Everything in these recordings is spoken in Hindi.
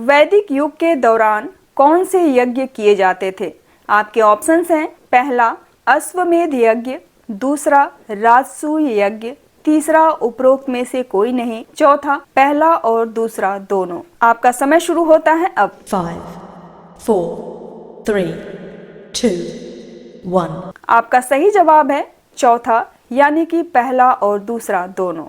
वैदिक युग के दौरान कौन से यज्ञ किए जाते थे? आपके ऑप्शंस हैं, पहला अश्वमेध यज्ञ, दूसरा राजसूय यज्ञ, तीसरा उपरोक्त में से कोई नहीं, चौथा पहला और दूसरा दोनों। आपका समय शुरू होता है अब। 5, 4, 3, 2, 1। आपका सही जवाब है चौथा, यानी कि पहला और दूसरा दोनों।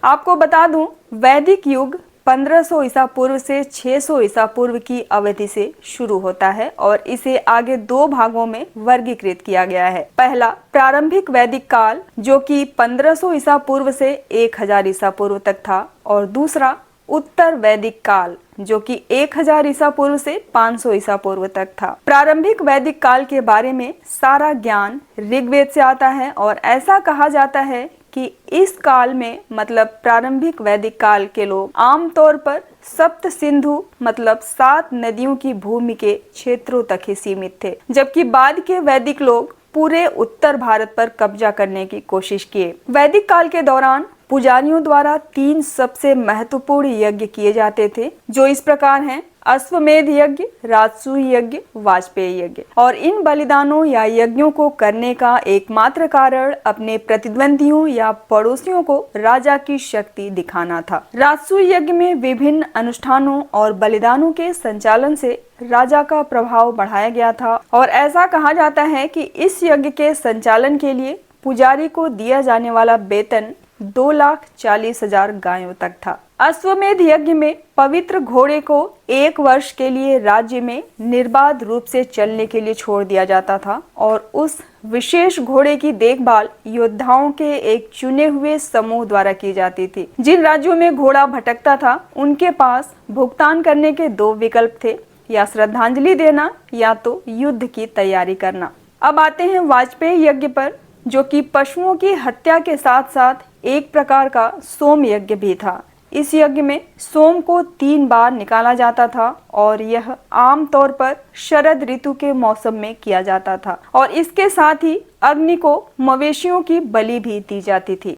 आपको बता दूं, वैदिक युग 1500 ईसा पूर्व से 600 ईसा पूर्व की अवधि से शुरू होता है और इसे आगे दो भागों में वर्गीकृत किया गया है। पहला प्रारंभिक वैदिक काल, जो कि 1500 ईसा पूर्व से 1000 ईसा पूर्व तक था, और दूसरा उत्तर वैदिक काल, जो कि 1000 ईसा पूर्व से 500 ईसा पूर्व तक था। प्रारंभिक वैदिक काल के बारे में सारा ज्ञान ऋग्वेद से आता है और ऐसा कहा जाता है कि इस काल में, मतलब प्रारंभिक वैदिक काल के लोग आमतौर पर सप्त सिंधु मतलब 7 नदियों की भूमि के क्षेत्रों तक ही सीमित थे, जबकि बाद के वैदिक लोग पूरे उत्तर भारत पर कब्जा करने की कोशिश किए। वैदिक काल के दौरान पुजारियों द्वारा 3 सबसे महत्वपूर्ण यज्ञ किए जाते थे, जो इस प्रकार हैं: अश्वमेध यज्ञ, राजसूय यज्ञ, वाजपेयी यज्ञ। और इन बलिदानों या यज्ञों को करने का एकमात्र कारण अपने प्रतिद्वंदियों या पड़ोसियों को राजा की शक्ति दिखाना था। राजसूय यज्ञ में विभिन्न अनुष्ठानों और बलिदानों के संचालन से राजा का प्रभाव बढ़ाया गया था और ऐसा कहा जाता है कि इस यज्ञ के संचालन के लिए पुजारी को दिया जाने वाला वेतन 2,40,000 गायों तक था। अश्वमेध यज्ञ में पवित्र घोड़े को 1 वर्ष के लिए राज्य में निर्बाध रूप से चलने के लिए छोड़ दिया जाता था और उस विशेष घोड़े की देखभाल योद्धाओं के एक चुने हुए समूह द्वारा की जाती थी। जिन राज्यों में घोड़ा भटकता था, उनके पास भुगतान करने के 2 विकल्प थे, या श्रद्धांजलि देना या तो युद्ध की तैयारी करना। अब आते हैं वाजपेयी यज्ञ पर, जो कि पशुओं की हत्या के साथ साथ एक प्रकार का सोम यज्ञ भी था। इस यज्ञ में सोम को 3 बार निकाला जाता था और यह आम तौर पर शरद ऋतु के मौसम में किया जाता था और इसके साथ ही अग्नि को मवेशियों की बलि भी दी जाती थी।